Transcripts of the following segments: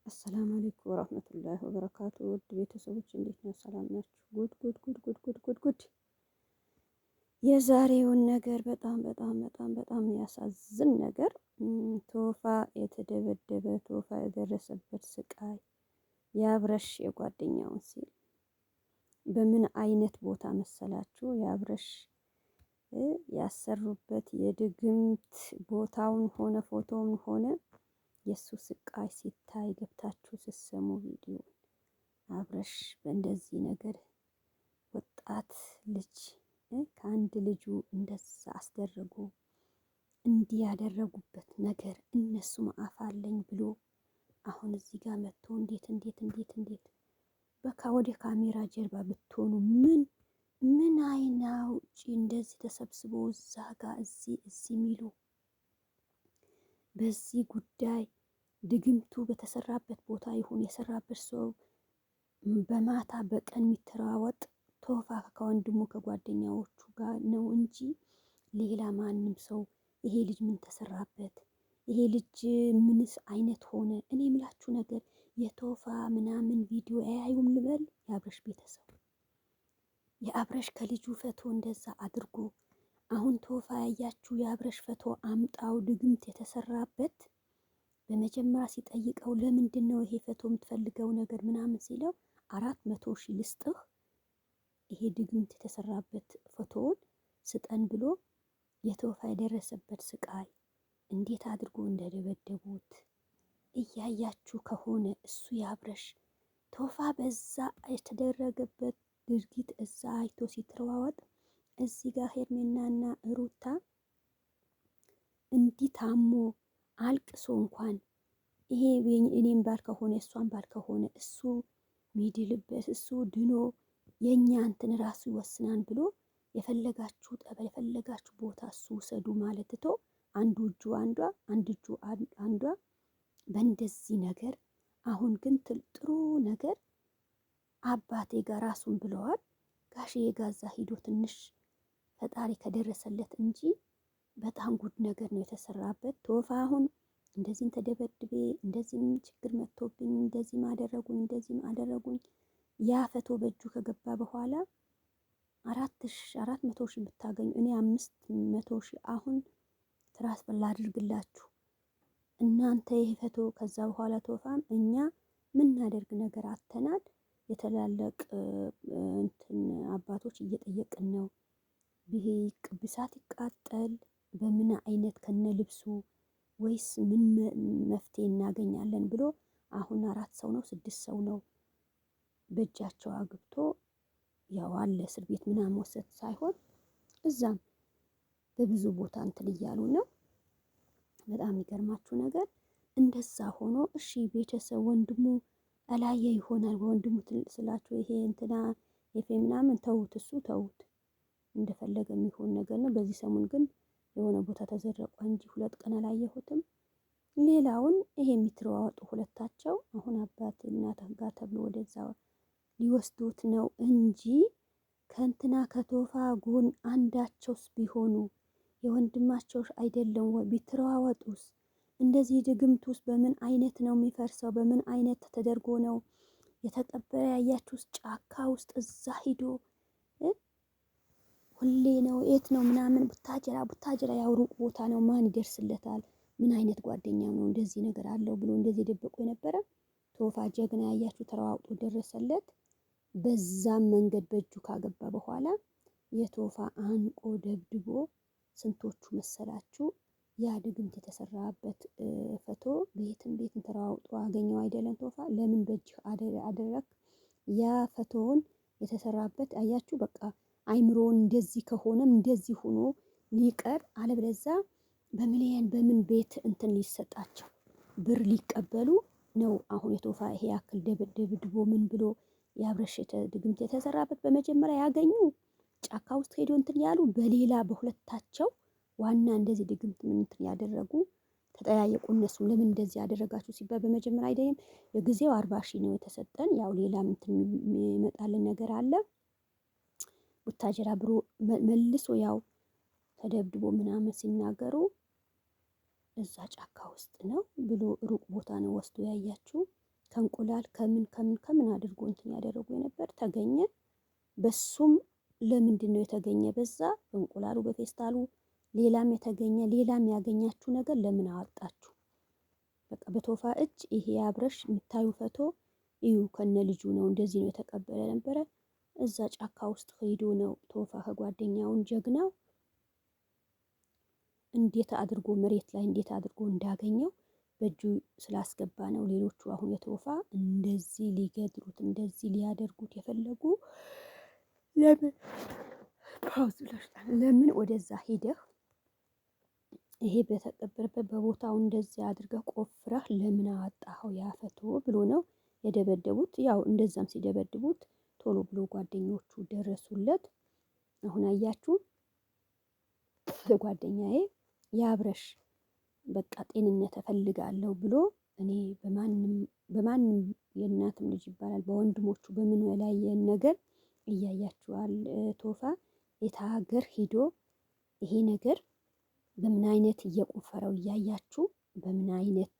አሰላሙ አለይኩም ወራህመቱላሂ ወበረካቱ። ውድ ቤተሰቦች እንዴት ነው? ሰላም ናችሁ? ጉድ የዛሬውን ነገር በጣም ያሳዝን ነገር ቶፋ የተደበደበ ቶፋ የደረሰበት ስቃይ የአብረሽ የጓደኛውን ሲል በምን አይነት ቦታ መሰላችሁ? የአብረሽ ያሰሩበት የድግምት ቦታውን ሆነ ፎቶውን ሆነ የሱ ስቃይ ሲታይ ገብታችሁ ስትሰሙ ቪዲዮ አብረሽ በእንደዚህ ነገር ወጣት ልጅ ከአንድ ልጁ እንደዛ አስደረጉ። እንዲህ ያደረጉበት ነገር እነሱም አፍ አለኝ ብሎ አሁን እዚህ ጋር መጥቶ እንዴት በቃ ወደ ካሜራ ጀርባ ብትሆኑ ምን አይና ውጪ እንደዚህ ተሰብስቦ እዛ ጋር እዚህ የሚሉ በዚህ ጉዳይ ድግምቱ በተሰራበት ቦታ ይሁን የሰራበት ሰው በማታ በቀን የሚተራወጥ ቶፋ ከወንድሙ ከጓደኛዎቹ ጋር ነው እንጂ ሌላ ማንም ሰው ይሄ ልጅ ምን ተሰራበት፣ ይሄ ልጅ ምንስ አይነት ሆነ። እኔ የምላችሁ ነገር የቶፋ ምናምን ቪዲዮ አያዩም ልበል። የአብረሽ ቤተሰብ የአብረሽ ከልጁ ፈቶ እንደዛ አድርጎ አሁን ቶፋ ያያችሁ የአብረሽ ፈቶ አምጣው ድግምት የተሰራበት በመጀመሪያ ሲጠይቀው ለምንድን ነው ይሄ ፈቶ የምትፈልገው ነገር ምናምን ሲለው 400,000 ልስጥህ ይሄ ድግምት የተሰራበት ፎቶውን ስጠን ብሎ የቶፋ የደረሰበት ስቃይ እንዴት አድርጎ እንደደበደቡት እያያችሁ ከሆነ እሱ ያብረሽ ቶፋ በዛ የተደረገበት ድርጊት እዛ አይቶ ሲተዋወጥ እዚህ ጋር ሄርሜናና ሩታ እንዲህ ታሞ አልቅሶ እንኳን ይሄ እኔም ባል ከሆነ እሷን ባል ከሆነ እሱ ሚድልበት እሱ ድኖ የኛ እንትን ራሱ ይወስናል ብሎ የፈለጋችሁ ጠበል የፈለጋችሁ ቦታ እሱ ውሰዱ ማለት ትቶ አንዱ እጁ አንዷ አንድ እጁ አንዷ በእንደዚህ ነገር አሁን ግን ጥሩ ነገር አባቴ ጋር ራሱን ብለዋል። ጋሽዬ ጋዛ ሂዶ ትንሽ ፈጣሪ ከደረሰለት እንጂ በጣም ጉድ ነገር ነው የተሰራበት። ቶፋ አሁን እንደዚህም ተደበድቤ እንደዚህም ችግር መጥቶብኝ እንደዚህም አደረጉኝ ያ ፈቶ በእጁ ከገባ በኋላ 400,000 ብታገኙ እኔ 500,000 አሁን ትራንስፈር ላድርግላችሁ እናንተ ይሄ ፈቶ ከዛ በኋላ ቶፋም እኛ ምናደርግ ነገር አተናል የተላለቅ እንትን አባቶች እየጠየቅን ነው። ይሄ ቅብሳት ይቃጠል በምን አይነት ከነ ልብሱ ወይስ ምን መፍትሄ እናገኛለን ብሎ አሁን 4 ሰው ነው 6 ሰው ነው በእጃቸው አግብቶ ያው አለ እስር ቤት ምናምን ወሰድ ሳይሆን እዛም በብዙ ቦታ እንትን እያሉ ነው። በጣም የሚገርማችሁ ነገር እንደዛ ሆኖ እሺ ቤተሰብ ወንድሙ አላየ ይሆናል ወንድሙ ስላችሁ ይሄ እንትና ኤፌ ምናምን ተውት፣ እሱ ተውት እንደፈለገ የሚሆን ነገር ነው። በዚህ ሰሞን ግን የሆነ ቦታ ተዘረቋ እንጂ 2 ቀን አላየሁትም። ሌላውን ይሄ የሚተዋወጡ ሁለታቸው አሁን አባት እናት ጋር ተብሎ ወደዛ ሊወስዱት ነው እንጂ ከእንትና ከቶፋ ጎን አንዳቸውስ ቢሆኑ የወንድማቸው አይደለም ወይ ቢተዋወጡስ? እንደዚህ ድግምቱስ በምን አይነት ነው የሚፈርሰው? በምን አይነት ተደርጎ ነው የተቀበረ? ያያችሁስ ጫካ ውስጥ እዛ ሂዶ ሁሌ ነው የት ነው ምናምን ቡታጀራ ያው ሩቅ ቦታ ነው። ማን ይደርስለታል? ምን አይነት ጓደኛው ነው እንደዚህ ነገር አለው ብሎ እንደዚህ ደብቆ የነበረ ቶፋ ጀግና ያያችሁ ተራዋውጦ ደረሰለት። በዛም መንገድ በእጁ ካገባ በኋላ የቶፋ አንቆ ደብድቦ ስንቶቹ መሰላችሁ ያ ድግምት የተሰራበት ፈቶ ቤትን ተራዋውጦ አገኘው አይደለም። ቶፋ ለምን በእጅህ አደረክ? ያ ፈቶውን የተሰራበት አያችሁ በቃ አይምሮን እንደዚህ ከሆነም እንደዚህ ሆኖ ሊቀር አለበለዛ በሚሊየን በምን ቤት እንትን ሊሰጣቸው ብር ሊቀበሉ ነው። አሁን የቶፋ ይሄ ያክል ደብድቦ ምን ብሎ ያብረሽ ድግምት የተሰራበት በመጀመሪያ ያገኙ ጫካ ውስጥ ሄዶ እንትን ያሉ በሌላ በሁለታቸው ዋና እንደዚህ ድግምት ምን እንትን ያደረጉ ተጠያየቁ። እነሱም ለምን እንደዚህ ያደረጋችሁ ሲባል በመጀመሪያ አይደለም የጊዜው 40,000 ነው የተሰጠን። ያው ሌላም እንትን የሚመጣልን ነገር አለ ቡታጀራ ብሮ መልሶ ያው ተደብድቦ ምናምን ሲናገሩ እዛ ጫካ ውስጥ ነው ብሎ ሩቅ ቦታ ነው ወስዶ ያያችሁ ከእንቁላል ከምን አድርጎ እንትን ያደረጉ የነበር ተገኘ። በሱም ለምንድን ነው የተገኘ? በዛ በእንቁላሉ በፌስታሉ ሌላም የተገኘ ሌላም ያገኛችሁ ነገር ለምን አወጣችሁ? በቃ በቶፋ እጅ ይሄ አብረሽ የምታዩ ፈቶ እዩ ከነ ልጁ ነው። እንደዚህ ነው የተቀበለ ነበረ። እዛ ጫካ ውስጥ ሄዶ ነው ቶፋ ከጓደኛውን ጀግናው እንዴት አድርጎ መሬት ላይ እንዴት አድርጎ እንዳገኘው በእጁ ስላስገባ ነው። ሌሎቹ አሁን የቶፋ እንደዚህ ሊገድሉት እንደዚህ ሊያደርጉት የፈለጉ ለምን ወደዛ ሂደህ ይሄ በተቀበረበት በቦታው እንደዚህ አድርገህ ቆፍረህ ለምን አወጣኸው ያፈቶ ብሎ ነው የደበደቡት። ያው እንደዛም ሲደበድቡት ቶሎ ብሎ ጓደኞቹ ደረሱለት። አሁን አያችሁ ጓደኛዬ የአብረሽ በቃ ጤንነት እፈልጋለሁ ብሎ እኔ በማንም የእናትም ልጅ ይባላል በወንድሞቹ በምን የላየን ነገር እያያችኋል። ቶፋ የት ሀገር ሂዶ ይሄ ነገር በምን አይነት እየቆፈረው እያያችሁ በምን አይነት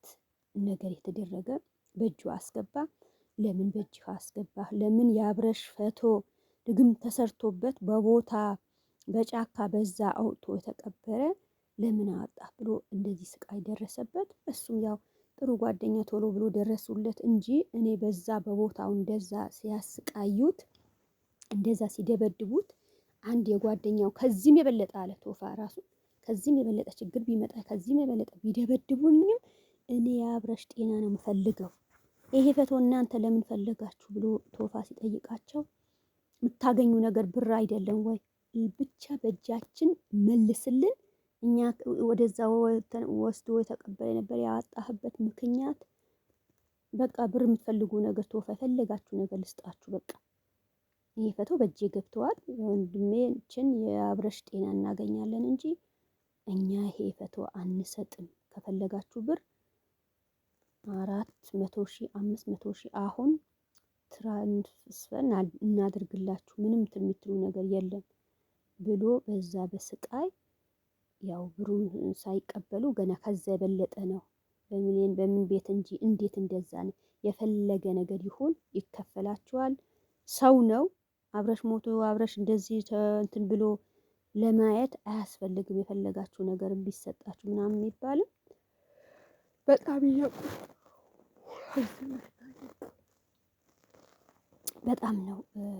ነገር የተደረገ በእጁ አስገባ። ለምን በእጅህ አስገባህ? ለምን የአብረሽ ፈቶ ድግም ተሰርቶበት በቦታ በጫካ በዛ አውጥቶ የተቀበረ ለምን አወጣህ ብሎ እንደዚህ ስቃይ ደረሰበት። እሱም ያው ጥሩ ጓደኛ ቶሎ ብሎ ደረሱለት እንጂ እኔ በዛ በቦታው እንደዛ ሲያስቃዩት እንደዛ ሲደበድቡት አንድ የጓደኛው ከዚህም የበለጠ አለ ቶፋ ራሱ ከዚህም የበለጠ ችግር ቢመጣ ከዚህም የበለጠ ቢደበድቡኝም እኔ የአብረሽ ጤና ነው የምፈልገው። ይሄ ፈቶ እናንተ ለምን ፈለጋችሁ ብሎ ቶፋ ሲጠይቃቸው የምታገኙ ነገር ብር አይደለም ወይ? ብቻ በእጃችን መልስልን። እኛ ወደዛ ወስዶ የተቀበለ ነበር ያወጣህበት ምክንያት በቃ ብር የምትፈልጉ ነገር ቶፋ የፈለጋችሁ ነገር ልስጣችሁ። በቃ ይሄ ፈቶ በእጄ ገብተዋል። ወንድሜችን የአብረሽ ጤና እናገኛለን እንጂ እኛ ይሄ ፈቶ አንሰጥም። ከፈለጋችሁ ብር 400,000 500,000 አሁን ትራንስፈር እናድርግላችሁ ምንም የምትሉ ነገር የለም ብሎ በዛ በስቃይ ያው ብሩን ሳይቀበሉ ገና ከዛ የበለጠ ነው። በምን ቤት እንጂ እንዴት እንደዛ ነው። የፈለገ ነገር ይሁን ይከፈላችኋል። ሰው ነው አብረሽ ሞቶ አብረሽ እንደዚህ እንትን ብሎ ለማየት አያስፈልግም። የፈለጋችሁ ነገር ቢሰጣችሁ ምናምን የሚባልም በጣም ነው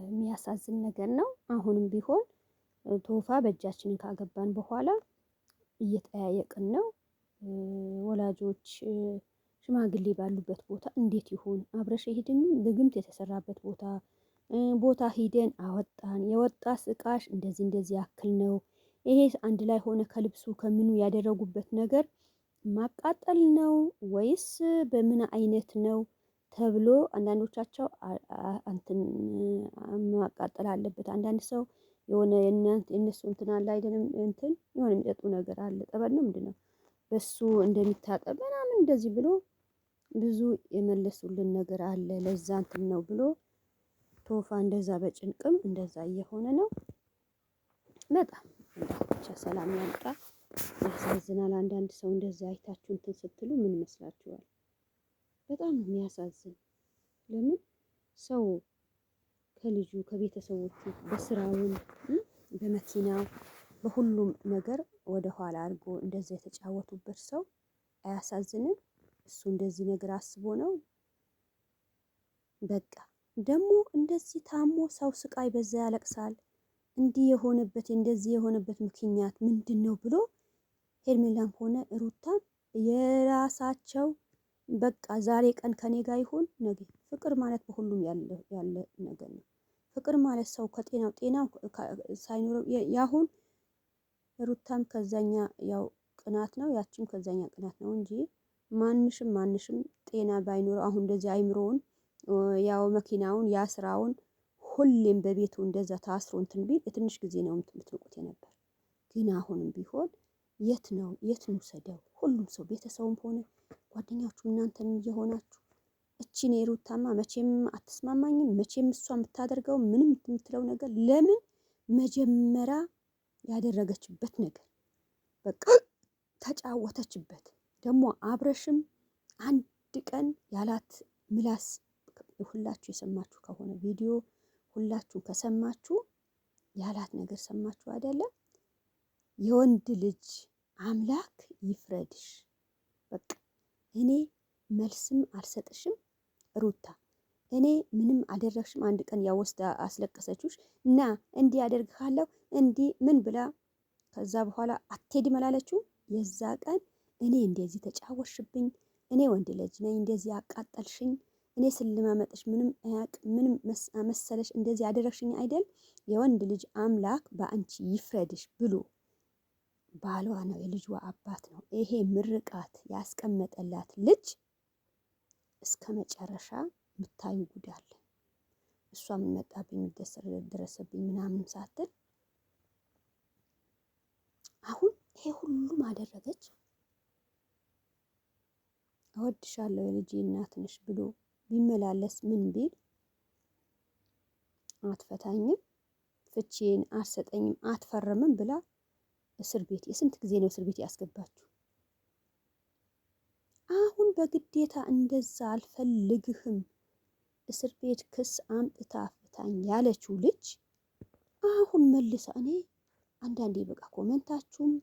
የሚያሳዝን ነገር ነው። አሁንም ቢሆን ቶፋ በእጃችንን ካገባን በኋላ እየጠያየቅን ነው። ወላጆች ሽማግሌ ባሉበት ቦታ እንዴት ይሁን አብረሽ ሄድን ድግምት የተሰራበት ቦታ ሂደን አወጣን። የወጣ እቃሽ እንደዚህ ያክል ነው። ይሄ አንድ ላይ ሆነ ከልብሱ ከምኑ ያደረጉበት ነገር ማቃጠል ነው ወይስ በምን አይነት ነው ተብሎ አንዳንዶቻቸው እንትን ማቃጠል አለበት። አንዳንድ ሰው የሆነ የነሱ እንትን አለ አይደለም እንትን የሆነ የሚጠጡ ነገር አለ ጠበል ነው ምንድነው በሱ እንደሚታጠብ ምናምን እንደዚህ ብሎ ብዙ የመለሱልን ነገር አለ። ለዛ እንትን ነው ብሎ ቶፋ እንደዛ በጭንቅም እንደዛ እየሆነ ነው። በጣም ብቻ ሰላም ያምጣ። ያሳዝናል። አንዳንድ ሰው እንደዛ አይታችሁ እንትን ስትሉ ምን ይመስላችኋል? በጣም የሚያሳዝን ለምን ሰው ከልጁ ከቤተሰቦቹ በስራውን በመኪናው በሁሉም ነገር ወደ ኋላ አድርጎ እንደዛ የተጫወቱበት ሰው አያሳዝንም? እሱ እንደዚህ ነገር አስቦ ነው። በቃ ደግሞ እንደዚህ ታሞ ሰው ስቃይ በዛ ያለቅሳል። እንደዚህ የሆነበት ምክንያት ምንድን ነው ብሎ ሄርሜላም ሆነ ሩታን የራሳቸው በቃ ዛሬ ቀን ከኔ ጋር ይሁን ነገ ፍቅር ማለት በሁሉም ያለ ነገር ነው። ፍቅር ማለት ሰው ጤናው ሳይኖረው ያሁን ሩታም ከዛኛ ያው ቅናት ነው ያቺም ከዛኛ ቅናት ነው እንጂ ማንሽም ጤና ባይኖረው አሁን እንደዚህ አይምሮውን ያው መኪናውን ያ ስራውን ሁሌም በቤቱ እንደዛ ታስሮ እንትን ቢል የትንሽ ጊዜ ነው የምትንቁት የነበር። ግን አሁንም ቢሆን የት ነው ሰደው ሁሉም ሰው ቤተሰቡም ሆነ ጓደኛችሁ እናንተም እየሆናችሁ እቺን የሩታማ መቼም አትስማማኝም። መቼም እሷ የምታደርገው ምንም የምትለው ነገር ለምን መጀመሪያ ያደረገችበት ነገር በቃ ተጫወተችበት። ደግሞ አብረሽም አንድ ቀን ያላት ምላስ ሁላችሁ የሰማችሁ ከሆነ ቪዲዮ ሁላችሁ ከሰማችሁ ያላት ነገር ሰማችሁ አይደለም? የወንድ ልጅ አምላክ ይፍረድሽ። በቃ እኔ መልስም አልሰጥሽም ሩታ፣ እኔ ምንም አደረግሽም። አንድ ቀን ያወስዳ አስለቀሰችሽ እና እንዲህ አደርግሃለሁ እንዲህ ምን ብላ ከዛ በኋላ አትሄድም አላለችው። የዛ ቀን እኔ እንደዚህ ተጫወሽብኝ፣ እኔ ወንድ ልጅ ነኝ፣ እንደዚህ አቃጠልሽኝ፣ እኔ ስለማመጥሽ ምንም ምንም መሰለሽ እንደዚህ አደረግሽኝ አይደል? የወንድ ልጅ አምላክ በአንቺ ይፍረድሽ ብሎ ባሏ ነው፣ የልጇ አባት ነው። ይሄ ምርቃት ያስቀመጠላት ልጅ እስከ መጨረሻ ምታዩ ጉዳለ። እሷ ምን መጣብኝ ደረሰብኝ ምናምን ሳትል አሁን ይሄ ሁሉም አደረገች። እወድሻለሁ የልጄ እናት ነሽ ብሎ ቢመላለስ ምን ቢል አትፈታኝም፣ ፍቺን አትሰጠኝም፣ አትፈርምም ብላ እስር ቤት የስንት ጊዜ ነው እስር ቤት ያስገባችሁ? አሁን በግዴታ እንደዛ አልፈልግህም እስር ቤት ክስ አምጥታ ፍታኝ ያለችው ልጅ አሁን መልሳ እኔ አንዳንዴ በቃ ኮሜንታችሁም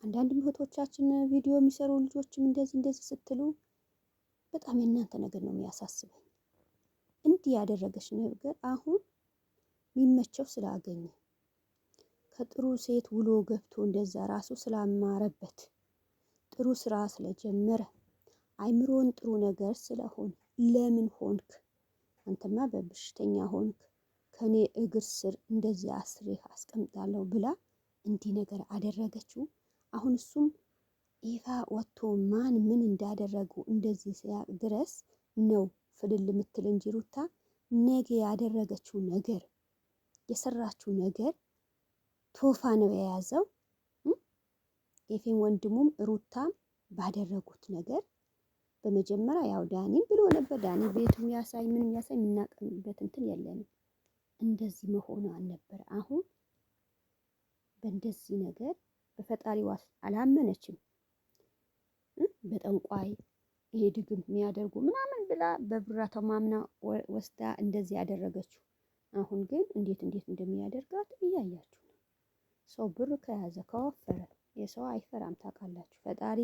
አንዳንድ እህቶቻችን ቪዲዮ የሚሰሩ ልጆችም እንደዚህ ስትሉ በጣም የእናንተ ነገር ነው የሚያሳስበኝ። እንዲህ ያደረገች ነገር አሁን የሚመቸው ስላገኘ ከጥሩ ሴት ውሎ ገብቶ እንደዛ ራሱ ስላማረበት ጥሩ ስራ ስለጀመረ አይምሮን ጥሩ ነገር ስለሆነ ለምን ሆንክ አንተማ በበሽተኛ ሆንክ ከኔ እግር ስር እንደዚህ አስሬህ አስቀምጣለሁ ብላ እንዲህ ነገር አደረገችው። አሁን እሱም ይፋ ወጥቶ ማን ምን እንዳደረጉ እንደዚህ ሲያቅ ድረስ ነው ፍልል የምትል እንጂ ሩታ ነገ ያደረገችው ነገር የሰራችው ነገር ቶፋ ነው የያዘው። ኤፌም ወንድሙም ሩታም ባደረጉት ነገር በመጀመሪያ ያው ዳኒም ብሎ ነበር። ዳኒ ቤቱም ያሳይ ምንም ያሳይ የምናቀምበት እንትን የለንም። እንደዚህ መሆኑ አልነበር። አሁን በእንደዚህ ነገር በፈጣሪዋ አላመነችም። በጠንቋይ ይሄ ድግም የሚያደርጉ ምናምን ብላ በብራ ተማምና ወስዳ እንደዚህ ያደረገችው። አሁን ግን እንዴት እንደሚያደርጋት እያያችሁ ነው። ሰው ብር ከያዘ ከወፈረ የሰው አይፈራም። ታውቃላችሁ። ፈጣሪ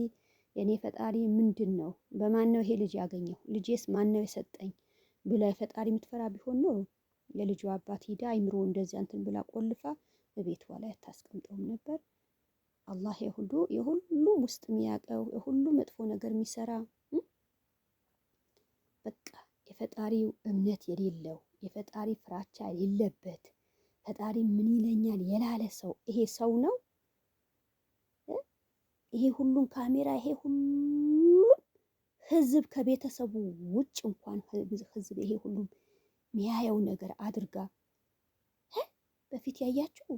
የኔ ፈጣሪ ምንድን ነው? በማን ነው ይሄ ልጅ ያገኘው? ልጄስ ማን ነው የሰጠኝ ብላ ፈጣሪ የምትፈራ ቢሆን ኖሮ የልጇ አባት ሂዳ አይምሮ እንደዚህ እንትን ብላ ቆልፋ በቤቷ ላይ አታስቀምጠውም ነበር። አላህ የሁሉም ውስጥ የሚያውቀው የሁሉም መጥፎ ነገር የሚሰራ በቃ የፈጣሪው እምነት የሌለው የፈጣሪ ፍራቻ የሌለበት ፈጣሪ ምን ይለኛል የላለ ሰው ይሄ ሰው ነው? ይሄ ሁሉም ካሜራ ይሄ ሁሉም ህዝብ ከቤተሰቡ ውጭ እንኳን ህዝብ ይሄ ሁሉም የሚያየው ነገር አድርጋ በፊት ያያችሁ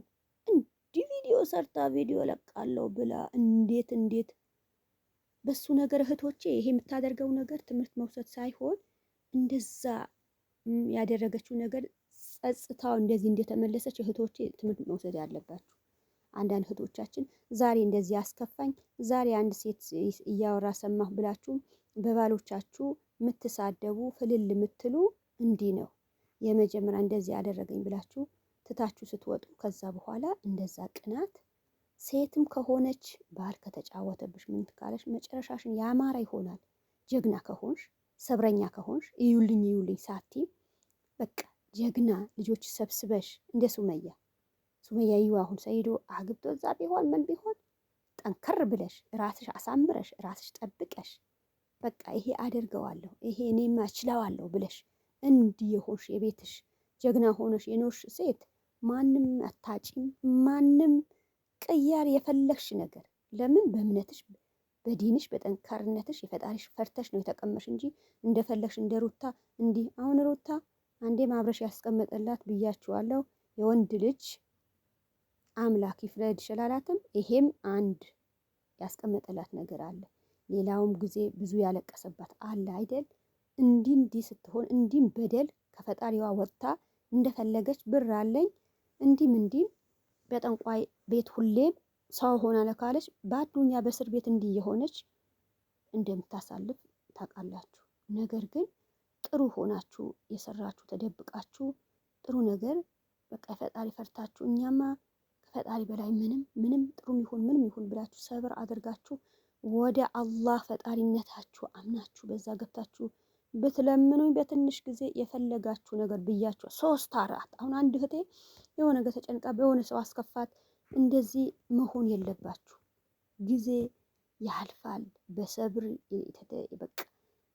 እንዲህ ቪዲዮ ሰርታ ቪዲዮ ለቃለሁ ብላ እንዴት በሱ ነገር እህቶቼ ይሄ የምታደርገው ነገር ትምህርት መውሰድ ሳይሆን እንደዛ ያደረገችው ነገር ጸጽታው እንደዚህ እንደተመለሰች እህቶቼ ትምህርት መውሰድ ያለባችሁ። አንዳንድ እህቶቻችን ዛሬ እንደዚህ ያስከፋኝ ዛሬ አንድ ሴት እያወራ ሰማሁ ብላችሁ በባሎቻችሁ የምትሳደቡ ፍልል የምትሉ እንዲህ ነው። የመጀመሪያ እንደዚህ ያደረገኝ ብላችሁ ትታችሁ ስትወጡ ከዛ በኋላ እንደዛ ቅናት ሴትም ከሆነች ባል ከተጫወተብሽ ምን ካለሽ መጨረሻሽን ያማረ ይሆናል። ጀግና ከሆንሽ ሰብረኛ ከሆንሽ እዩልኝ ሳቲ በቃ ጀግና ልጆች ሰብስበሽ እንደ ሱመያ ይዩ አሁን ሰይዶ አግብቶ እዛ ቢሆን ምን ቢሆን ጠንከር ብለሽ ራስሽ አሳምረሽ ራስሽ ጠብቀሽ በቃ ይሄ አደርገዋለሁ ይሄ እኔማ እችለዋለሁ ብለሽ እንዲህ የሆንሽ የቤትሽ ጀግና ሆነሽ የኖርሽ ሴት ማንም አታጪም። ማንም ቅያር የፈለግሽ ነገር ለምን በእምነትሽ በዲንሽ በጠንካርነትሽ የፈጣሪሽ ፈርተሽ ነው የተቀመሽ እንጂ እንደፈለግሽ እንደ ሩታ እንዲህ አሁን ሩታ አንዴ ማብረሽ ያስቀመጠላት ብያችኋለሁ። የወንድ ልጅ አምላክ ይፍረድ ይችላላትም። ይሄም አንድ ያስቀመጠላት ነገር አለ። ሌላውም ጊዜ ብዙ ያለቀሰባት አለ አይደል? እንዲህ ስትሆን እንዲህም በደል ከፈጣሪዋ ወጥታ እንደፈለገች ብር አለኝ እንዲህም በጠንቋይ ቤት ሁሌም ሰው ሆና ለካለች በአዱኛ በእስር ቤት እንዲህ የሆነች እንደምታሳልፍ ታውቃላችሁ። ነገር ግን ጥሩ ሆናችሁ የሰራችሁ ተደብቃችሁ ጥሩ ነገር በቃ ፈጣሪ ፈርታችሁ እኛማ ከፈጣሪ በላይ ምንም ጥሩም ይሁን ምንም ይሁን ብላችሁ ሰብር አድርጋችሁ ወደ አላህ ፈጣሪነታችሁ አምናችሁ በዛ ገብታችሁ ብትለምኑኝ በትንሽ ጊዜ የፈለጋችሁ ነገር ብያችሁ 3 4 አሁን አንድ እህቴ የሆነ ነገር ተጨንቃ በሆነ ሰው አስከፋት። እንደዚህ መሆን የለባችሁ። ጊዜ ያልፋል። በሰብር በቃ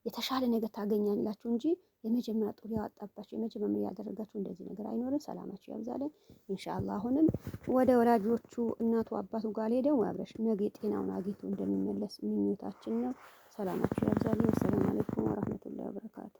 የተሻለ ነገር ታገኛላችሁ እንጂ የመጀመሪያ ጡር ያወጣባችሁ የመጀመሪያ ያደረጋችሁ እንደዚህ ነገር አይኖርም። ሰላማችሁ ያብዛልን ኢንሻአላህ። አሁንም ወደ ወላጆቹ እናቱ አባቱ ጋር ሄደው አብረሽ ነገ ጤናውን አግኝቶ እንደሚመለስ ምኞታችን ነው። ሰላማችሁ ያብዛልን። ሰላም አለይኩም ወራህመቱላሂ ወበረካቱ።